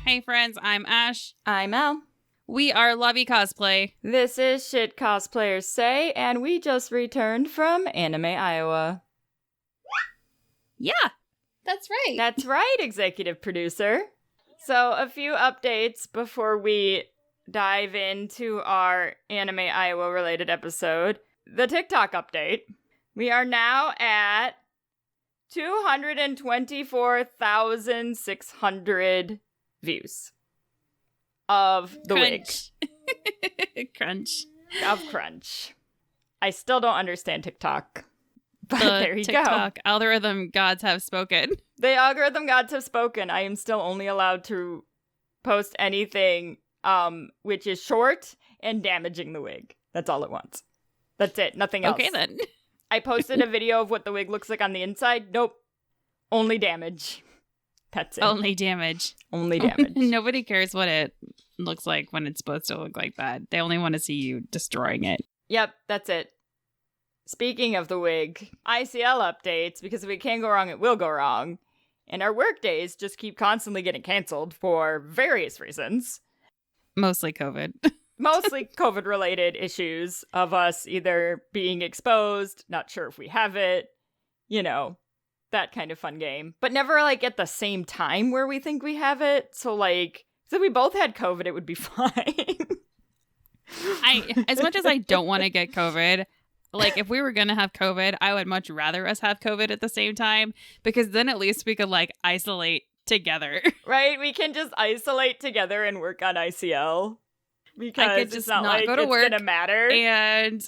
Hey friends, I'm Ash. I'm El. We are Lovey Cosplay. This is Shit Cosplayers Say, and we just returned from Anime Iowa. Yeah, that's right. That's right, executive producer. So, a few updates before we dive into our Anime Iowa related episode. The TikTok update. We are now at 224,600 views of the Crunch. wig. Crunch. Of Crunch. I still don't understand TikTok. But The there you TikTok go. algorithm gods have spoken. The algorithm gods have spoken. I am still only allowed to post anything which is short and damaging the wig. That's all it wants. That's it. Nothing else. Okay then. I posted a video of what the wig looks like on the inside. Nope. Only damage. That's it. Only damage. Only damage. Nobody cares what it looks like when it's supposed to look like that. They only want to see you destroying it. Yep, that's it. Speaking of the wig, ICL updates, because if it can go wrong, it will go wrong. And our work days just keep constantly getting canceled for various reasons. Mostly COVID. Mostly COVID-related issues of us either being exposed, not sure if we have it, you know, that kind of fun game. But never, like, at the same time where we think we have it. So, like, if we both had COVID, it would be fine. As much as I don't want to get COVID, like, if we were going to have COVID, I would much rather us have COVID at the same time, because then at least we could, like, isolate together. Right? We can just isolate together and work on ICL. Because I could just it's not not like go to it's work gonna matter. And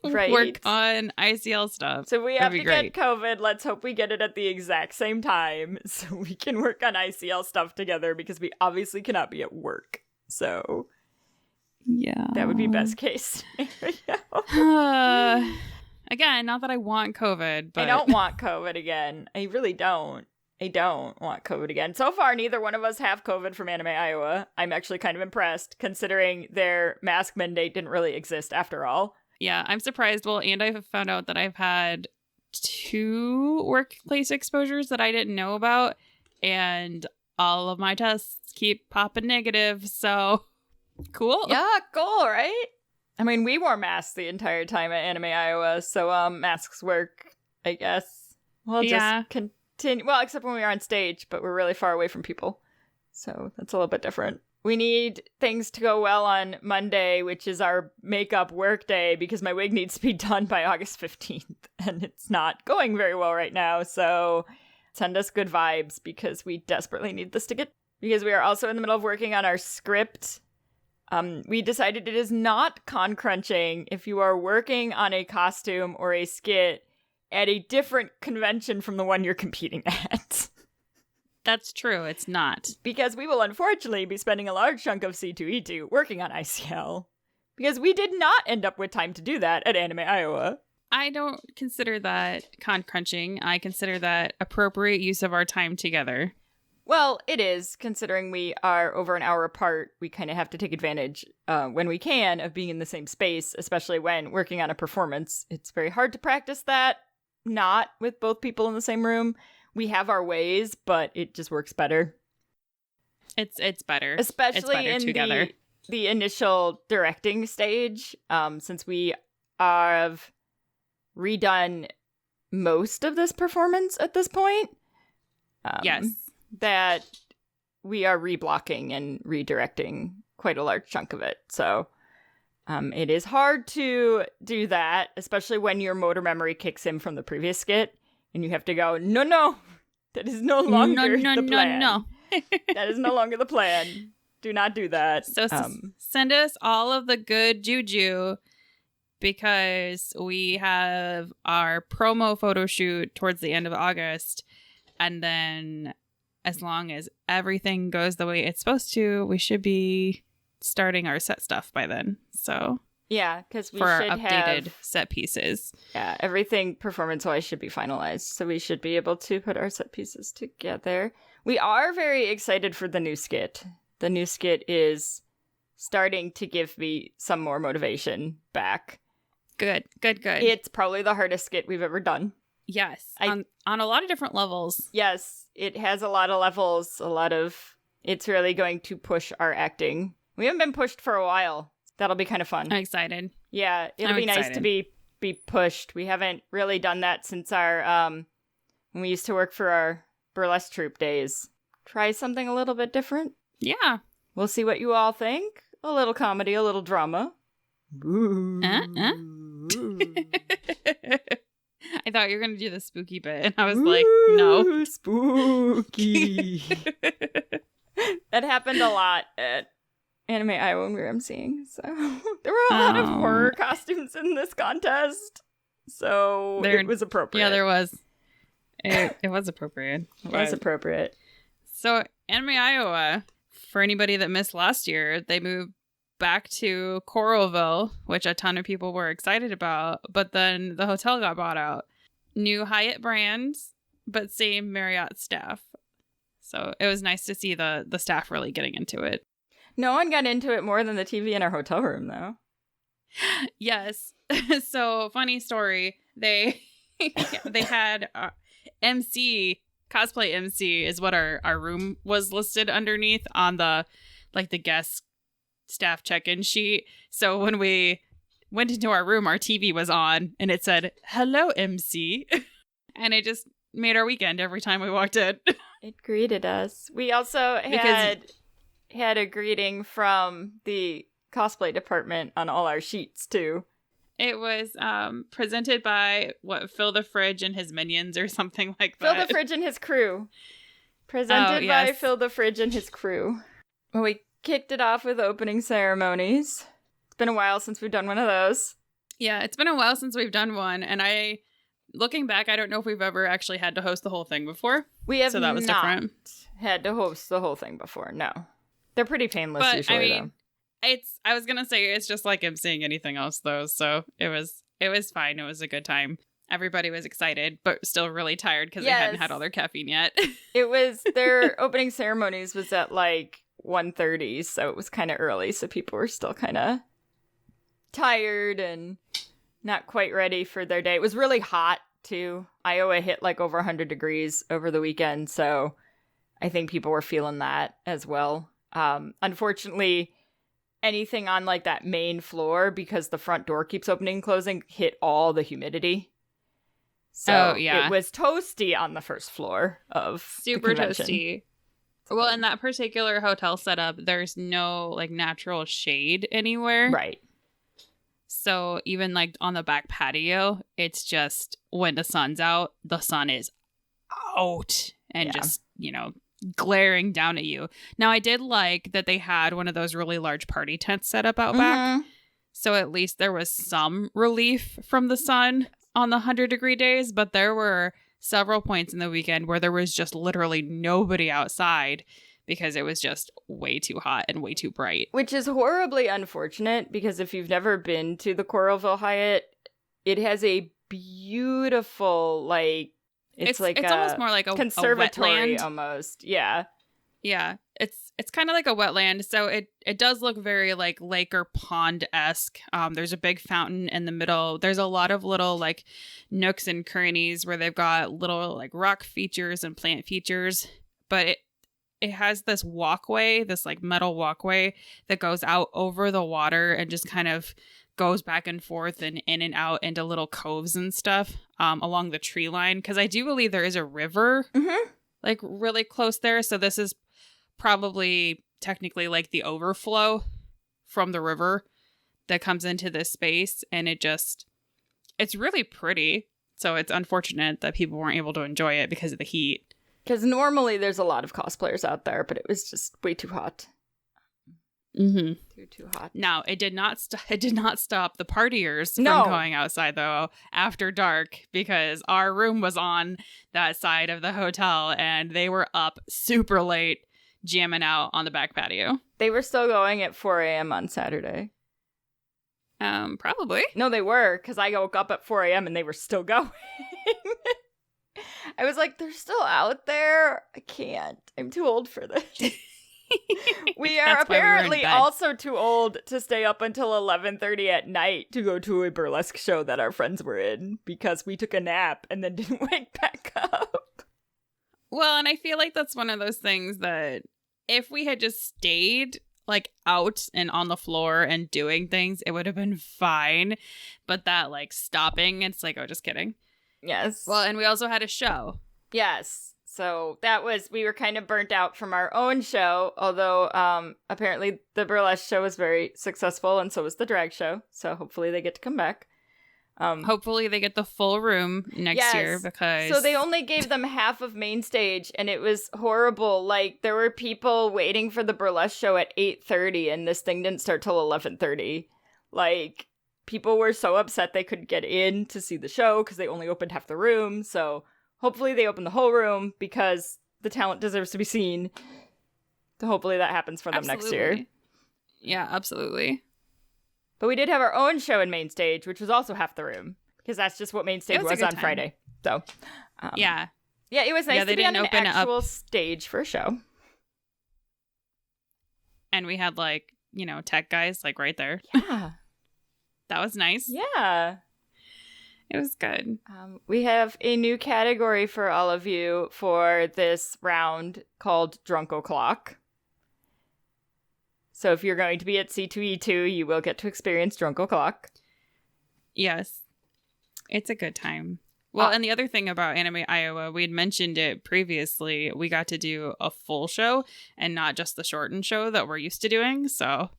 Right. work on ICL stuff. So we That'd have be to great. get COVID. Let's hope we get it at the exact same time so we can work on ICL stuff together, because we obviously cannot be at work. So Yeah. that would be best case scenario. Again, not that I want COVID, but I don't want COVID again. I really don't. I don't want COVID again. So far, neither one of us have COVID from Anime Iowa. I'm actually kind of impressed, considering their mask mandate didn't really exist after all. yeah, I'm surprised. Well, and I've found out that I've had 2 workplace exposures that I didn't know about, and all of my tests keep popping negative, so cool. Yeah, cool, right? I mean, we wore masks the entire time at Anime Iowa, so masks work, I guess. We'll Yeah. just continue. Well, except when we are on stage, but we're really far away from people. So that's a little bit different. We need things to go well on Monday, which is our makeup work day, because my wig needs to be done by August 15th, and it's not going very well right now. So send us good vibes, because we desperately need this to get... Because we are also in the middle of working on our script. We decided it is not con crunching if you are working on a costume or a skit at a different convention from the one you're competing at. That's true. It's not. Because we will unfortunately be spending a large chunk of C2E2 working on ICL. Because we did not end up with time to do that at Anime Iowa. I don't consider that con crunching. I consider that appropriate use of our time together. Well, it is, considering we are over an hour apart. We kind of have to take advantage, when we can, of being in the same space, especially when working on a performance. It's very hard to practice that, not with both people in the same room. We have our ways, but it just works better. It's better. Especially it's better in together. the initial directing stage, since we have redone most of this performance at this point. Yes. That we are reblocking and redirecting quite a large chunk of it. So it is hard to do that, especially when your motor memory kicks in from the previous skit, and you have to go, no, that is no longer the plan. No. That is no longer the plan. Do not do that. So send us all of the good juju, because we have our promo photo shoot towards the end of August, and then as long as everything goes the way it's supposed to, we should be starting our set stuff by then. So yeah, because we for our should updated have set pieces. Yeah, everything performance-wise should be finalized, so we should be able to put our set pieces together. We are very excited for the new skit. The new skit is starting to give me some more motivation back. Good. It's probably the hardest skit we've ever done. Yes, on a lot of different levels. Yes, it has a lot of levels, a lot of It's really going to push our acting. We haven't been pushed for a while. That'll be kind of fun. I'm excited. Yeah, it'll be nice to be pushed. We haven't really done that since our when we used to work for our burlesque troupe days. Try something a little bit different. Yeah. We'll see what you all think. A little comedy, a little drama. I thought you were going to do the spooky bit, and I was like, no. Spooky. That happened a lot at Anime Iowa when we were emceeing. So there were a lot of horror costumes in this contest. So it was appropriate. Yeah, there was. It was appropriate. It was appropriate. So Anime Iowa, for anybody that missed last year, they moved back to Cornwell, which a ton of people were excited about, but then the hotel got bought out. New Hyatt brands, but same Marriott staff. So it was nice to see the staff really getting into it. No one got into it more than the TV in our hotel room, though. Yes. So funny story. They had Emcee, cosplay Emcee is what our room was listed underneath on the guest staff check-in sheet. So when we went into our room, our TV was on and it said, "Hello, Emcee." And it just made our weekend every time we walked in. It greeted us. We also had a greeting from the cosplay department on all our sheets too. It was presented by Phil the Fridge and his minions or something like that. Phil the Fridge and his crew. Presented by Phil the Fridge and his crew. Well, we kicked it off with opening ceremonies. It's been a while since we've done one of those. Yeah, it's been a while since we've done one, and looking back, I don't know if we've ever actually had to host the whole thing before. We have so that was not different. Had to host the whole thing before. No, they're pretty painless usually. Though. I was gonna say it's just like emceeing anything else though, so it was fine. It was a good time. Everybody was excited, but still really tired because they hadn't had all their caffeine yet. It was their opening ceremonies was at 1:30, so it was kind of early, so people were still kind of tired and not quite ready for their day. It was really hot too. Iowa hit over 100 degrees over the weekend, so I think people were feeling that as well. Unfortunately, anything on that main floor, because the front door keeps opening and closing, hit all the humidity. So it was toasty on the first floor of super the convention. Toasty. Well, in that particular hotel setup, there's no natural shade anywhere. Right. So even on the back patio, it's just when the sun's out, the sun is out and just, glaring down at you. Now, I did like that they had one of those really large party tents set up out back. So at least there was some relief from the sun on the 100-degree days, but there were several points in the weekend where there was just literally nobody outside because it was just way too hot and way too bright. Which is horribly unfortunate, because if you've never been to the Cornwell Hyatt, it has a beautiful, it's almost more like a conservatory a wetland. Almost. Yeah. Yeah. It's kind of like a wetland, so it does look very lake or pond-esque. There's a big fountain in the middle. There's a lot of little nooks and crannies where they've got little rock features and plant features, but it has this walkway, this metal walkway that goes out over the water and just kind of goes back and forth and in and out into little coves and stuff along the tree line, because I do believe there is a river really close there. So this is probably technically the overflow from the river that comes into this space, and it's really pretty. So it's unfortunate that people weren't able to enjoy it because of the heat. Because normally there's a lot of cosplayers out there, but it was just way too hot. Too hot. Now, it did not stop the partiers from going outside though after dark, because our room was on that side of the hotel and they were up super late jamming out on the back patio. They were still going at 4 a.m. on Saturday. Probably. No, they were, because I woke up at 4 a.m. and they were still going. I was like, they're still out there? I can't. I'm too old for this. We are apparently also too old to stay up until 11:30 at night to go to a burlesque show that our friends were in, because we took a nap and then didn't wake back up. Well, and I feel like that's one of those things that if we had just stayed like out and on the floor and doing things, it would have been fine. But that like stopping, it's like, oh, just kidding. Yes. Well, and we also had a show. Yes. So we were kind of burnt out from our own show, although apparently the burlesque show was very successful, and so was the drag show. So hopefully they get to come back. Hopefully they get the full room next year, because so they only gave them half of main stage, and it was horrible. Like, there were people waiting for the burlesque show at 8:30, and this thing didn't start till 11:30. Like, people were so upset they couldn't get in to see the show because they only opened half the room. So hopefully they open the whole room, because the talent deserves to be seen. So hopefully that happens for them next year. Yeah, absolutely. But we did have our own show in main stage, which was also half the room, because that's just what main stage was on Friday. So, yeah, it was nice to be on an actual stage for a show. And we had like, tech guys like right there. Yeah, that was nice. Yeah, it was good. We have a new category for all of you for this round called Drunk O'Clock. So if you're going to be at C2E2, you will get to experience Drunk O'Clock. Yes. It's a good time. Well, and the other thing about Anime Iowa, we had mentioned it previously, we got to do a full show and not just the shortened show that we're used to doing. So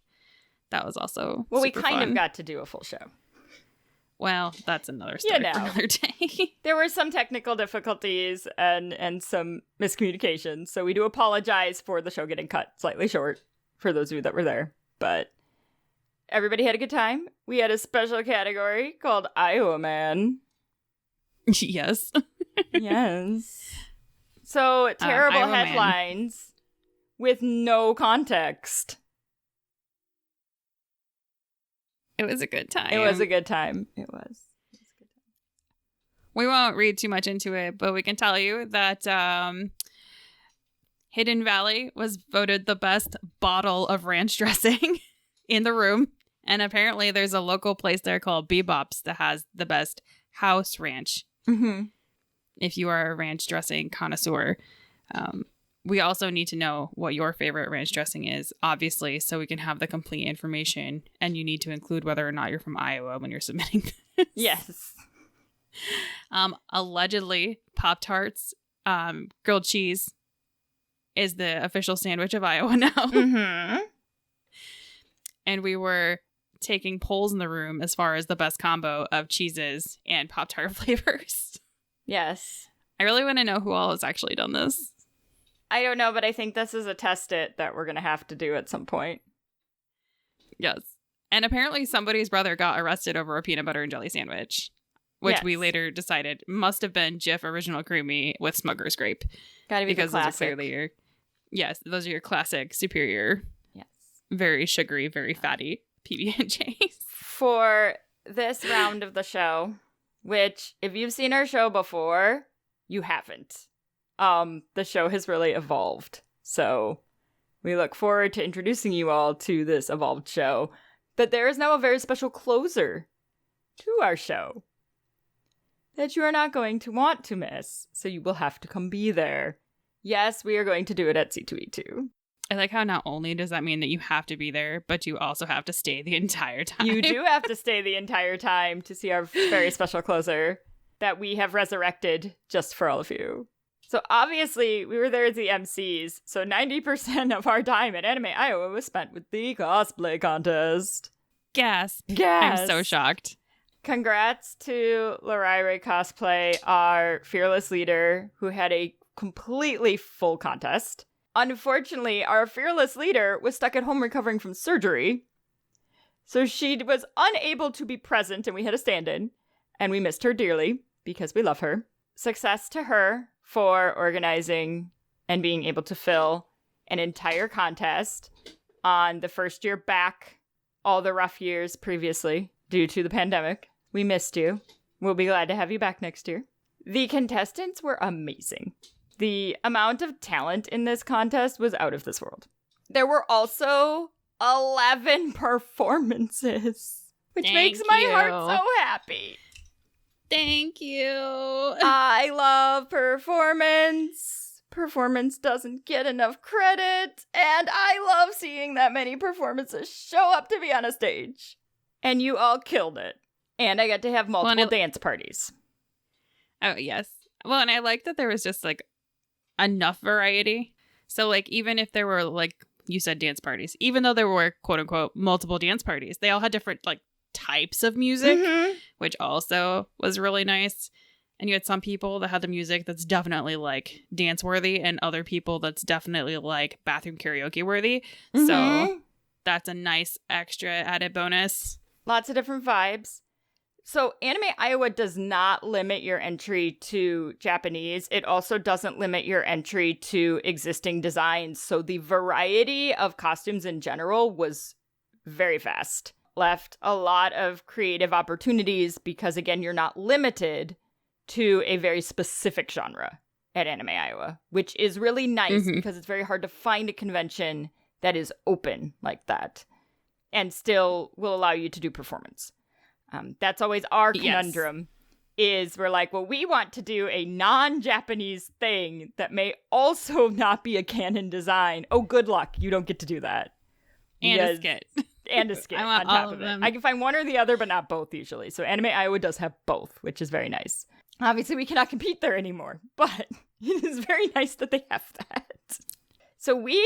that was also we super kind fun. of got to do a full show. Well, that's another story for another day. There were some technical difficulties and some miscommunications. So we do apologize for the show getting cut slightly short for those of you that were there. But everybody had a good time. We had a special category called Iowa Man. Yes. Yes. So terrible Iowa headlines with no context. It was a good time. It was a good time. It was a good time. We won't read too much into it, but we can tell you that Hidden Valley was voted the best bottle of ranch dressing in the room. And apparently there's a local place there called Bebop's that has the best house ranch. Mm-hmm. If you are a ranch dressing connoisseur. We also need to know what your favorite ranch dressing is, obviously, so we can have the complete information. And you need to include whether or not you're from Iowa when you're submitting this. Yes. Allegedly, Pop-Tarts, grilled cheese, is the official sandwich of Iowa now. Mm-hmm. And we were taking polls in the room as far as the best combo of cheeses and Pop-Tart flavors. Yes. I really want to know who all has actually done this. I don't know, but I think this is a test it that we're going to have to do at some point. Yes. And apparently somebody's brother got arrested over a peanut butter and jelly sandwich, which we later decided must have been Jif Original Creamy with Smuggler's Grape. Gotta be because the classic. those are clearly those are your classic, superior, very sugary, very fatty PB&Js. For this round of the show, which if you've seen our show before, you haven't. The show has really evolved. So we look forward to introducing you all to this evolved show. But there is now a very special closer to our show that you are not going to want to miss. So you will have to come be there. Yes, we are going to do it at C2E2. I like how not only does that mean that you have to be there, but you also have to stay the entire time. You do have to stay the entire time to see our very special closer that we have resurrected just for all of you. So obviously, we were there as the MCs, so 90% of our time at Anime Iowa was spent with the cosplay contest. Gasp. Yes. I'm so shocked. Congrats to Lorire Cosplay, our fearless leader, who had a completely full contest. Unfortunately, our fearless leader was stuck at home recovering from surgery, so she was unable to be present, and we had a stand-in, and we missed her dearly because we love her. Success to her for organizing and being able to fill an entire contest on the first year back, all the rough years previously due to the pandemic. We missed you. We'll be glad to have you back next year. The contestants were amazing. The amount of talent in this contest was out of this world. There were also 11 performances, which makes my heart so happy. Thank you. I love performance. performance doesn't get enough credit, and I love seeing that many performances show up to be on a stage. And you all killed it. And I got to have multiple dance parties. Oh, yes. Well, and I like that there was just, like, enough variety. So, like, even if there were, like, you said dance parties, even though there were, quote unquote, multiple dance parties, they all had different, like, types of music, which also was really nice. And you had some people that had the music that's definitely, like, dance worthy, and other people that's definitely, like, bathroom karaoke worthy. So that's a nice extra added bonus. Lots of different vibes. So Anime Iowa does not limit your entry to Japanese. It also doesn't limit your entry to existing designs. So the variety of costumes in general was very fast. Left a lot of creative opportunities because, again, you're not limited to a very specific genre at Anime Iowa, which is really nice because it's very hard to find a convention that is open like that and still will allow you to do performance. That's always our conundrum, is we're like, well, we want to do a non-Japanese thing that may also not be a canon design. Oh, good luck. You don't get to do that. And a skit. And a skit on top of it. I can find one or the other, but not both usually. So Anime Iowa does have both, which is very nice. Obviously, we cannot compete there anymore, but it is very nice that they have that. So we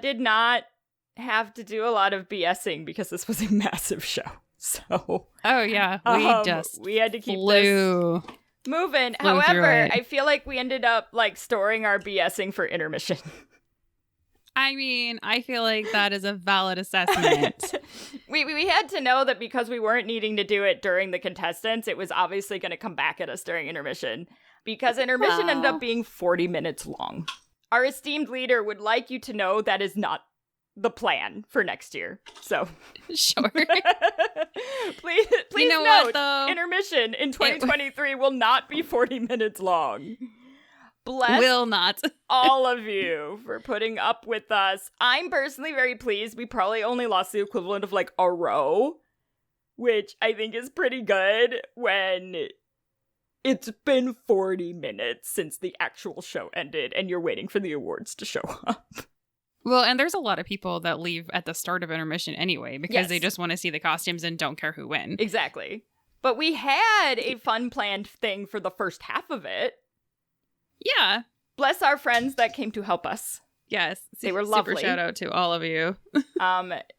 did not have to do a lot of BSing because this was a massive show. So, oh yeah, we had to keep this moving. However, I feel like we ended up like storing our BSing for intermission. I mean, I feel like that is a valid assessment. we had to know that because we weren't needing to do it during the contestants, it was obviously going to come back at us during intermission, because intermission ended up being 40 minutes long. Our esteemed leader would like you to know that is not the plan for next year. So sure. please you know note, what, though? Intermission in 2023 will not be 40 minutes long. Bless will not. all of you for putting up with us. I'm personally very pleased. We probably only lost the equivalent of like a row, which I think is pretty good when it's been 40 minutes since the actual show ended and you're waiting for the awards to show up. Well, and there's a lot of people that leave at the start of intermission anyway because they just want to see the costumes and don't care who wins. Exactly. But we had a fun planned thing for the first half of it. Yeah. Bless our friends that came to help us. Yes. They were lovely. Super shout out to all of you.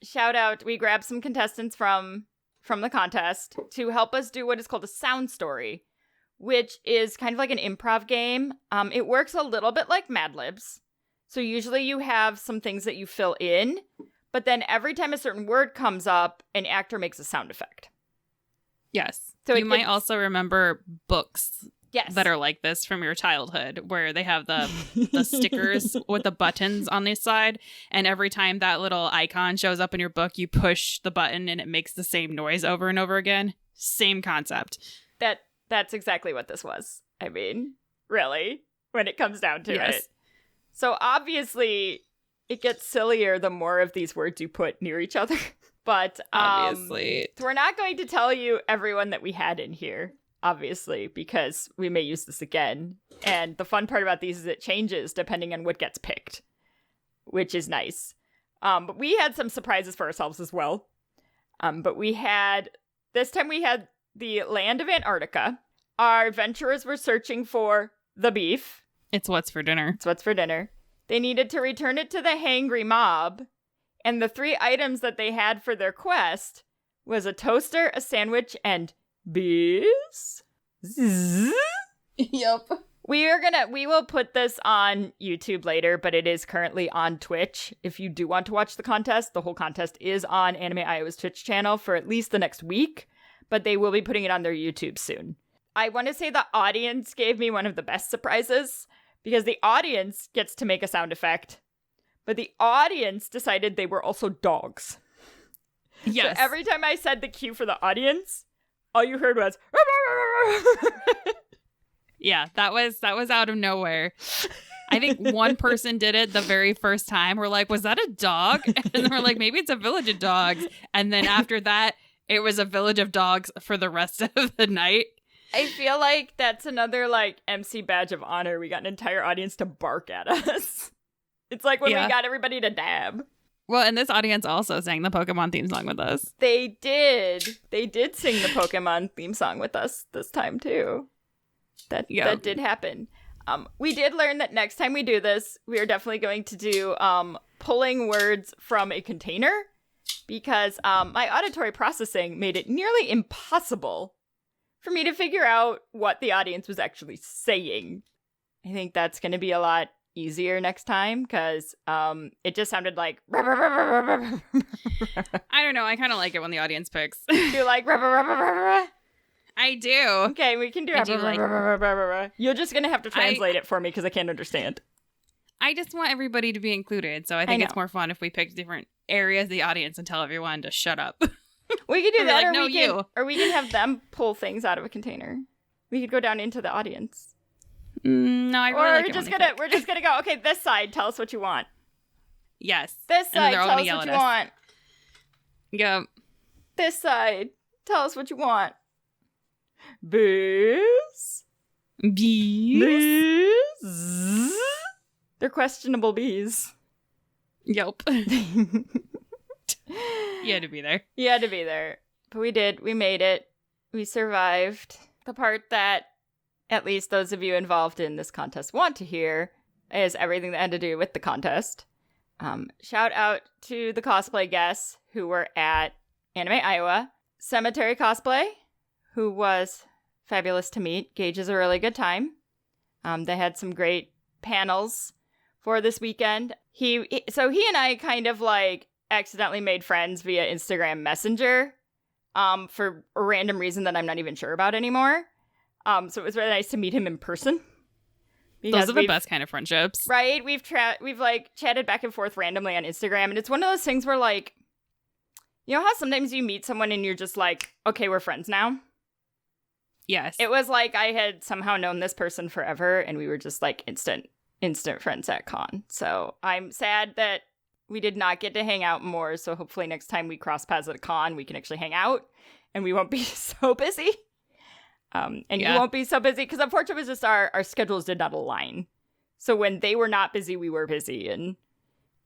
Shout out. We grabbed some contestants from the contest to help us do what is called a sound story, which is kind of like an improv game. It works a little bit like Mad Libs. So usually you have some things that you fill in, but then every time a certain word comes up, an actor makes a sound effect. Yes. So you might also remember books yes. that are like this from your childhood, where they have the stickers with the buttons on this side, and every time that little icon shows up in your book, you push the button and it makes the same noise over and over again. Same concept. That's exactly what this was. I mean, really, when it comes down to it. So obviously, it gets sillier the more of these words you put near each other. But obviously, we're not going to tell you everyone that we had in here, obviously, because we may use this again. And the fun part about these is it changes depending on what gets picked, which is nice. But we had some surprises for ourselves as well. But this time we had the land of Antarctica. Our adventurers were searching for the beef. It's what's for dinner. It's what's for dinner. They needed to return it to the hangry mob. And the 3 items that they had for their quest was a toaster, a sandwich, and bees. Yep. We will put this on YouTube later, but it is currently on Twitch. If you do want to watch the contest, the whole contest is on Anime Iowa's Twitch channel for at least the next week, but they will be putting it on their YouTube soon. I want to say the audience gave me one of the best surprises, because the audience gets to make a sound effect, but the audience decided they were also dogs. Yes. So every time I said the cue for the audience, all you heard was... Yeah, that was out of nowhere. I think one person did it the very first time. We're like, was that a dog? And we're like, maybe it's a village of dogs. And then after that, it was a village of dogs for the rest of the night. I feel like that's another like MC badge of honor. We got an entire audience to bark at us. It's like when we got everybody to dab. Well, and this audience also sang the Pokemon theme song with us. They did. They did sing the Pokemon theme song with us this time too. That did happen. We did learn that next time we do this, we are definitely going to do pulling words from a container, because my auditory processing made it nearly impossible for me to figure out what the audience was actually saying. I think that's going to be a lot easier next time, because it just sounded like I don't know, I kind of like it when the audience picks. You like I do. Okay, we can do it. You're just gonna have to translate it for me because I can't understand. I just want everybody to be included, so I think it's more fun if we pick different areas of the audience and tell everyone to shut up. We could do that, like, or we can have them pull things out of a container. We could go down into the audience. No, I really like it. We're just gonna go. Okay, this side, tell us what you want. Yes. This side, tell us what you want. Go. This side, tell us what you want. Bees. Bees. They're questionable bees. Yep. You had to be there. You had to be there. But we did. We made it. We survived. The part that at least those of you involved in this contest want to hear is everything that had to do with the contest. Shout out to the cosplay guests who were at Anime Iowa. Semetary Cosplay, who was fabulous to meet. Gage is a really good time. They had some great panels for this weekend. He and I kind of like accidentally made friends via Instagram Messenger for a random reason that I'm not even sure about anymore. So it was really nice to meet him in person. Those are the best kind of friendships. Right? We've like chatted back and forth randomly on Instagram, and it's one of those things where like, you know how sometimes you meet someone and you're just like, okay, we're friends now? Yes. It was like I had somehow known this person forever, and we were just like instant friends at con. So I'm sad that we did not get to hang out more, so hopefully next time we cross paths at a con, we can actually hang out, and we won't be so busy. You won't be so busy, because unfortunately it was just our schedules did not align. So when they were not busy, we were busy, and,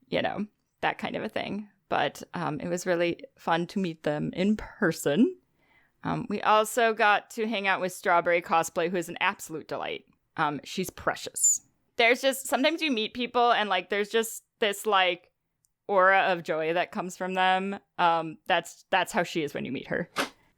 you know, that kind of a thing. But it was really fun to meet them in person. We also got to hang out with Strawberry Cosplay, who is an absolute delight. She's precious. There's just, sometimes you meet people and like there's just this like aura of joy that comes from them. That's how she is when you meet her.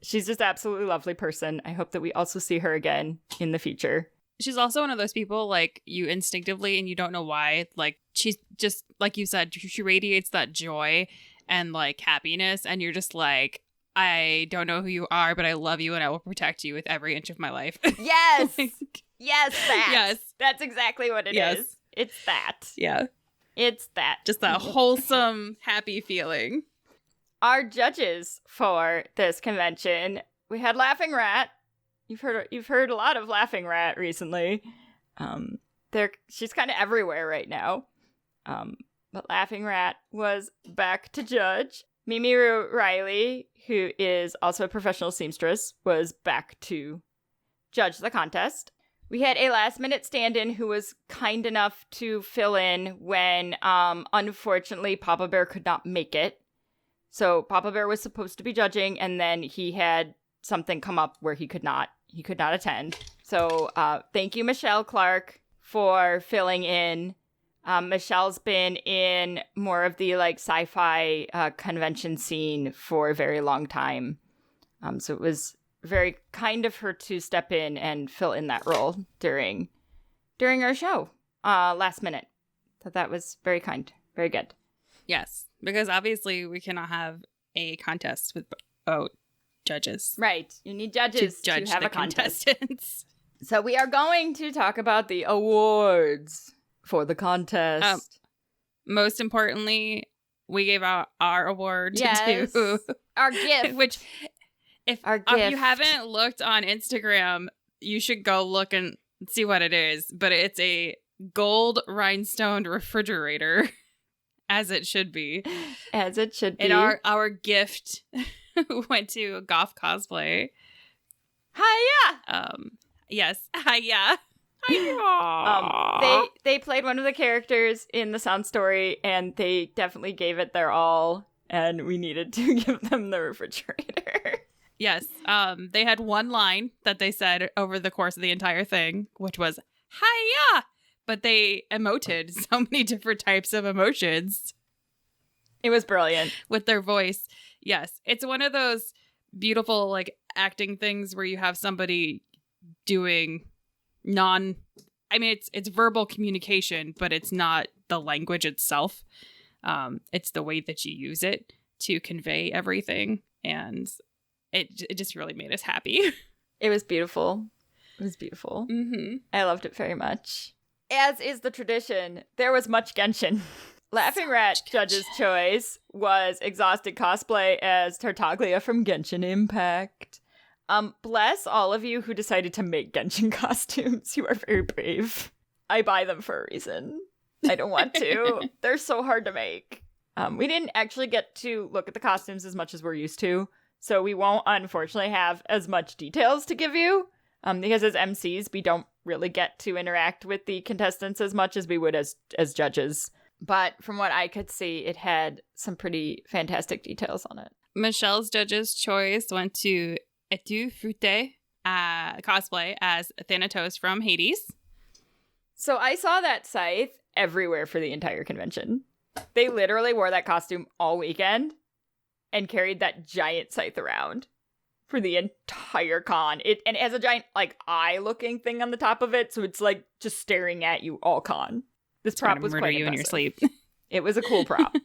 She's just an absolutely lovely person. I hope that we also see her again in the future. She's also one of those people, like, you instinctively, and you don't know why, like, she's just, like you said, she radiates that joy and, like, happiness, and you're just like, I don't know who you are, but I love you, and I will protect you with every inch of my life. Yes! Like, yes, that! Yes. That's exactly what it is. It's that. Yeah. It's that. Just that wholesome, happy feeling. Our judges for this convention, we had Laughing Rat. You've heard a lot of Laughing Rat recently. She's kind of everywhere right now. But Laughing Rat was back to judge. Mimiru Riley, who is also a professional seamstress, was back to judge the contest. We had a last-minute stand-in who was kind enough to fill in when, unfortunately, Papa Bear could not make it. So Papa Bear was supposed to be judging, and then he had something come up where he could not attend. So thank you, Michelle Clark, for filling in. Michelle's been in more of the like sci-fi convention scene for a very long time. So it was very kind of her to step in and fill in that role during our show last minute. So that was very kind, very good. Yes, because obviously we cannot have a contest without judges. Right. You need judges to judge have the a contest. contestants. So we are going to talk about the awards for the contest. Most importantly, we gave out our award to our gift. Which, if you haven't looked on Instagram, you should go look and see what it is. But it's a gold rhinestone refrigerator. As it should be. As it should be. And our gift went to Goff Cosplay. Hiya! Yes. Hiya. They played one of the characters in the sound story, and they definitely gave it their all, and we needed to give them the refrigerator. Yes. They had one line that they said over the course of the entire thing, which was hiya, but they emoted so many different types of emotions. It was brilliant. With their voice. Yes. It's one of those beautiful, like, acting things where you have somebody doing it's verbal communication, but it's not the language itself. It's the way that you use it to convey everything. And it just really made us happy. It was beautiful. It was beautiful. Mm-hmm. I loved it very much. As is the tradition, there was much Genshin. Laughing Rat Judge's choice was Exhausted Cosplay as Tartaglia from Genshin Impact. Bless all of you who decided to make Genshin costumes. You are very brave. I buy them for a reason. I don't want to. They're so hard to make. We didn't actually get to look at the costumes as much as we're used to, so we won't, unfortunately, have as much details to give you, because as MCs, we don't really get to interact with the contestants as much as we would as judges. But from what I could see, it had some pretty fantastic details on it. Michelle's judge's choice went to Ep64 cosplay as Thanatos from Hades. So I saw that scythe everywhere for the entire convention. They literally wore that costume all weekend and carried that giant scythe around for the entire con. And it has a giant, like, eye-looking thing on the top of it, so it's, like, just staring at you all con. This prop was quite you impressive. in your sleep. It was a cool prop.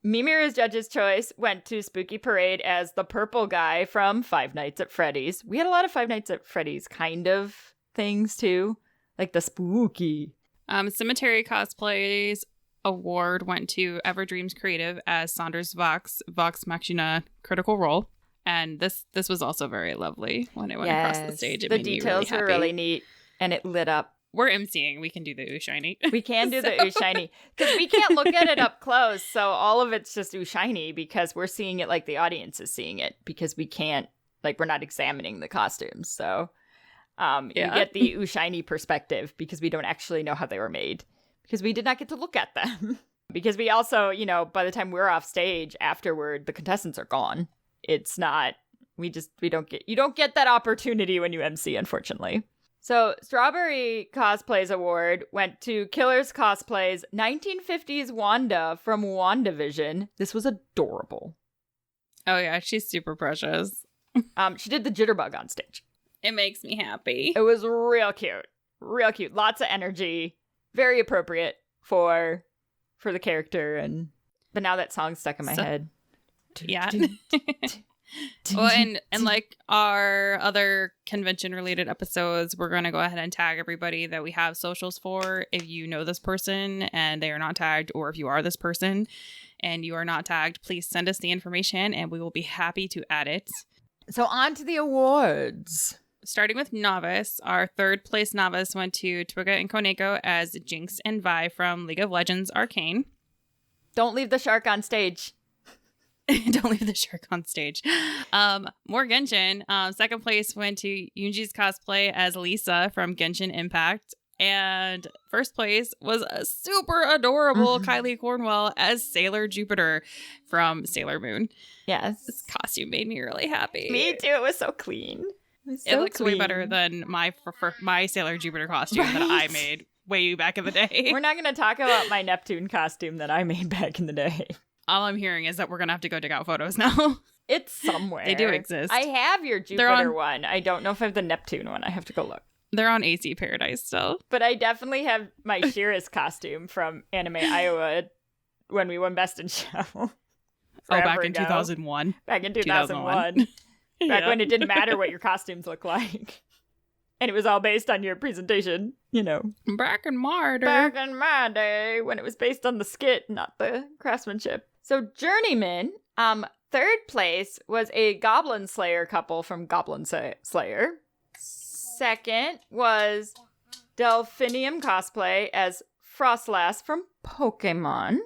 Mimiru's judge's choice went to Spooky Parade as the purple guy from Five Nights at Freddy's. We had a lot of Five Nights at Freddy's kind of things, too. Like the spooky. Semetary Cosplay's award went to Everdreams Creative as Saunder's Vox Machina Critical Role. And this was also very lovely when it went across the stage. It the made details me really were really neat, and it lit up. We're emceeing. We can do the ooh shiny. We can do the ooh shiny. Because we can't look at it up close, so all of it's just ooh shiny because we're seeing it like the audience is seeing it. Because we can't, like, we're not examining the costumes. So you get the ooh shiny perspective because we don't actually know how they were made. Because we did not get to look at them. Because we also, by the time we're off stage afterward, the contestants are gone. It's not, you don't get that opportunity when you MC, unfortunately. So, Strawberry Cosplay's award went to Killer's Cosplay's 1950s Wanda from WandaVision. This was adorable. Oh yeah, she's super precious. She did the jitterbug on stage. It makes me happy. It was real cute. Real cute. Lots of energy. Very appropriate for the character. But now that song's stuck in my head. Yeah. Well, and like our other convention-related episodes, we're going to go ahead and tag everybody that we have socials for. If you know this person and they are not tagged, or if you are this person and you are not tagged, please send us the information and we will be happy to add it. So on to the awards. Starting with Novice, our third place Novice went to Twiga and Koneko as Jinx and Vi from League of Legends Arcane. Don't leave the shark on stage. Don't leave the shark on stage. More Genshin. Second place went to Eunjiscosplay as Lisa from Genshin Impact. And first place was a super adorable Kylee Cornwell as Sailor Jupiter from Sailor Moon. Yes. This costume made me really happy. Me too. It was so clean. It looks way better than my Sailor Jupiter costume that I made way back in the day. We're not going to talk about my Neptune costume that I made back in the day. All I'm hearing is that we're going to have to go dig out photos now. It's somewhere. They do exist. I have your Jupiter one. I don't know if I have the Neptune one. I have to go look. They're on AC Paradise still. But I definitely have my Shira's costume from Anime Iowa when we won Best in Show. Back in 2001. Back in 2001. Back when it didn't matter what your costumes look like. And it was all based on your presentation, Back in my day. Back in my day, when it was based on the skit, not the craftsmanship. So Journeyman, third place was a Goblin Slayer couple from Goblin Slayer. Second was Delphinium Cosplay as Frostlass from Pokemon.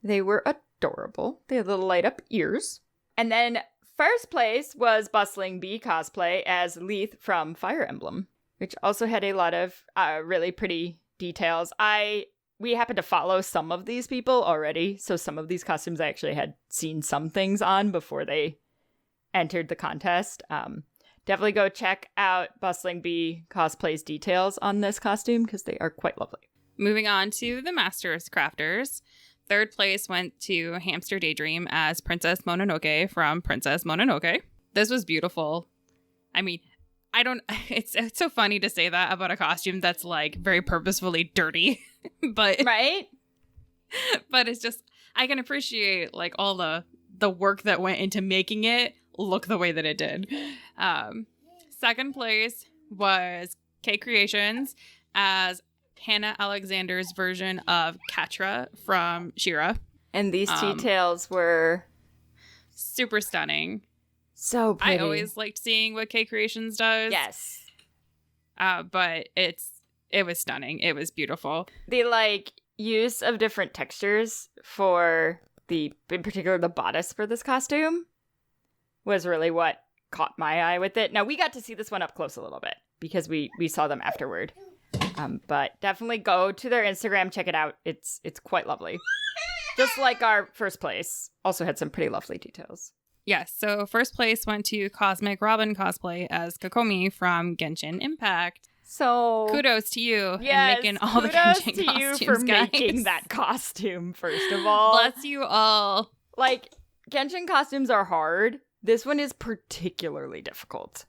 They were adorable. They had little light up ears. And then First place was Bustling Bee Cosplay as Leith from Fire Emblem, which also had a lot of really pretty details. We happen to follow some of these people already, so some of these costumes I actually had seen some things on before they entered the contest. Definitely go check out Bustling Bee Cosplay's details on this costume because they are quite lovely. Moving on to the Masters Crafters. Third place went to Hamster Daydream as Princess Mononoke from Princess Mononoke. This was beautiful. I mean, it's so funny to say that about a costume that's like very purposefully dirty, but right? But it's just, I can appreciate like all the work that went into making it look the way that it did. Second place was K Creations as Hannah Alexander's version of Katra from She-Ra. And these details were super stunning. So pretty. I always liked seeing what K Creations does. Yes. But it was stunning. It was beautiful. The like use of different textures for in particular the bodice for this costume was really what caught my eye with it. Now we got to see this one up close a little bit because we saw them afterward. But definitely go to their Instagram, check it out. It's quite lovely. Just like our first place, also had some pretty lovely details. Yes, so first place went to Cosmic Robin Cosplay as Kokomi from Genshin Impact. So kudos to you yes, in making all the Genshin to costumes, you for guys. making that costume, first of all. Bless you all. Like, Genshin costumes are hard. This one is particularly difficult.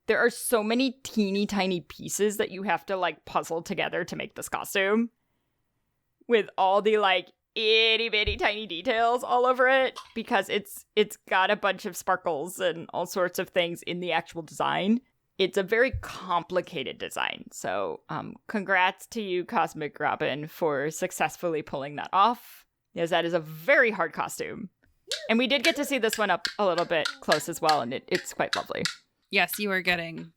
There are so many teeny tiny pieces that you have to like puzzle together to make this costume. With all the like itty bitty tiny details all over it. Because it's got a bunch of sparkles and all sorts of things in the actual design. It's a very complicated design. So congrats to you, Cosmic Robin, for successfully pulling that off. Yes, that is a very hard costume. And we did get to see this one up a little bit close as well. And it's quite lovely. Yes, you are getting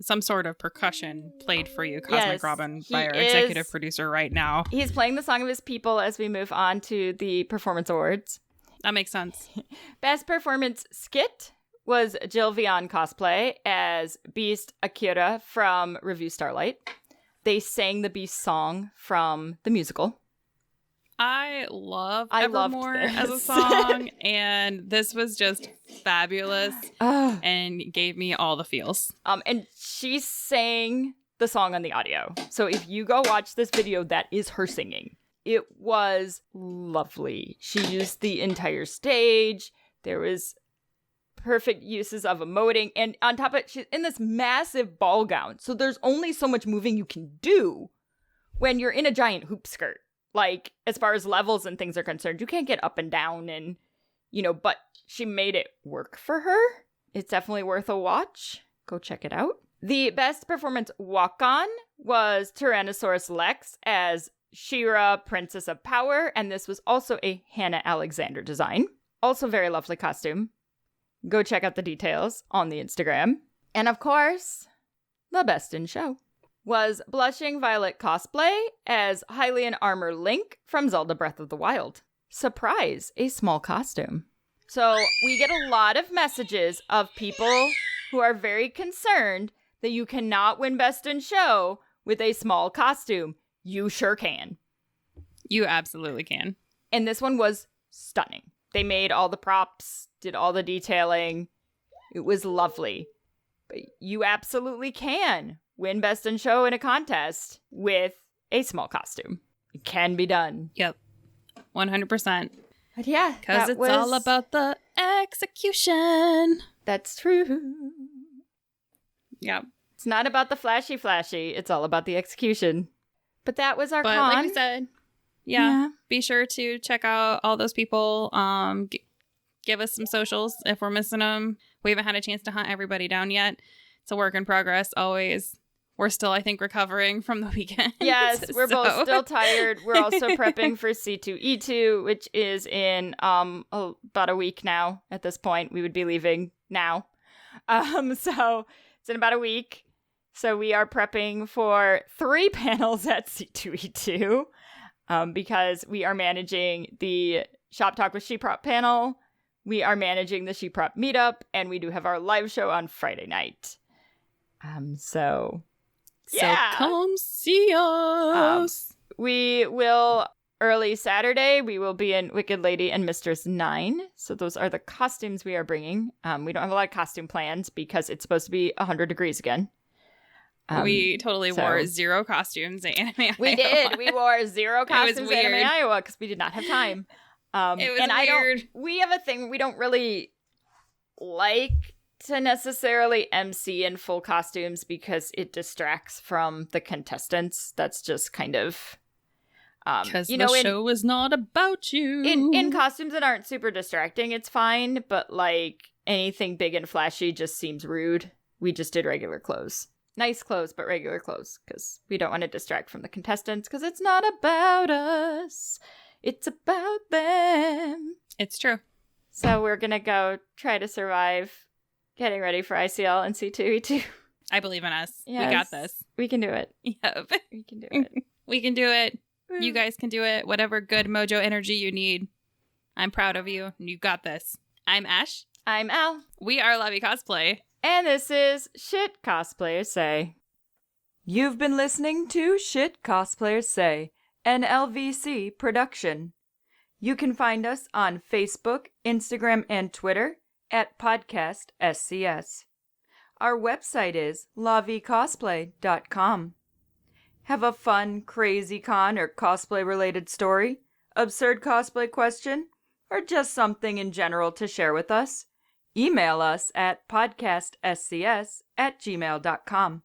some sort of percussion played for you, Cosmic Robin, by our is executive producer right now. He's playing the song of his people as we move on to the performance awards. That makes sense. Best performance skit was Jill Vian Cosplay as Beast Akira from Revue Starlight. They sang the Beast song from the musical. I love Evermore as a song, and this was just fabulous and gave me all the feels. And she sang the song on the audio. So if you go watch this video, that is her singing. It was lovely. She used the entire stage. There was perfect uses of emoting. And on top of it, she's in this massive ball gown. So there's only so much moving you can do when you're in a giant hoop skirt. Like, as far as levels and things are concerned, you can't get up and down and, but she made it work for her. It's definitely worth a watch. Go check it out. The best performance walk-on was Tyrannosaurus Lex as She-Ra, Princess of Power, and this was also a Hannah Alexander design. Also very lovely costume. Go check out the details on the Instagram. And of course, the best in show was Blushing Violet Cosplay as Hylian Armor Link from Zelda Breath of the Wild. Surprise, a small costume. So we get a lot of messages of people who are very concerned that you cannot win Best in Show with a small costume. You sure can. You absolutely can. And this one was stunning. They made all the props, did all the detailing. It was lovely. But you absolutely can win Best in Show in a contest with a small costume. It can be done. Yep. 100%. But yeah. Because it's all about the execution. That's true. Yep. It's not about the flashy. It's all about the execution. But that was our con. Like we said, yeah, be sure to check out all those people. Give us some socials if we're missing them. We haven't had a chance to hunt everybody down yet. It's a work in progress, always. We're still, I think, recovering from the weekend. Yes, we're both still tired. We're also prepping for C2E2, which is in about a week now at this point. We would be leaving now. So it's in about a week. So we are prepping for 3 panels at C2E2 because we are managing the Shop Talk with Sheeprop panel, we are managing the She-Prop meetup, and we do have our live show on Friday night. So come see us. We will, early Saturday, we will be in Wicked Lady and Mistress 9. So those are the costumes we are bringing. We don't have a lot of costume plans because it's supposed to be 100 degrees again. We totally wore 0 costumes at Anime Iowa. We did. We wore 0 costumes at weird. Anime Iowa because we did not have time. It was weird. We have a thing, we don't really like to necessarily MC in full costumes because it distracts from the contestants. That's just kind of... Because the show is not about you. In costumes that aren't super distracting, it's fine. But, like, anything big and flashy just seems rude. We just did regular clothes. Nice clothes, but regular clothes. Because we don't want to distract from the contestants. Because it's not about us. It's about them. It's true. So we're going to go try to survive getting ready for ICL and C2E2. I believe in us. Yes. We got this. We can do it. Yep. We can do it. We can do it. You guys can do it. Whatever good mojo energy you need. I'm proud of you. You got this. I'm Ash. I'm Al. We are Lobby Cosplay. And this is Shit Cosplayers Say. You've been listening to Shit Cosplayers Say, an LVC production. You can find us on Facebook, Instagram, and Twitter at Podcast SCS. Our website is lavicosplay.com. Have a fun, crazy con or cosplay-related story, absurd cosplay question, or just something in general to share with us? Email us at podcastscs@gmail.com.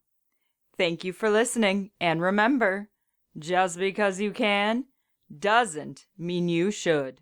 Thank you for listening, and remember, just because you can doesn't mean you should.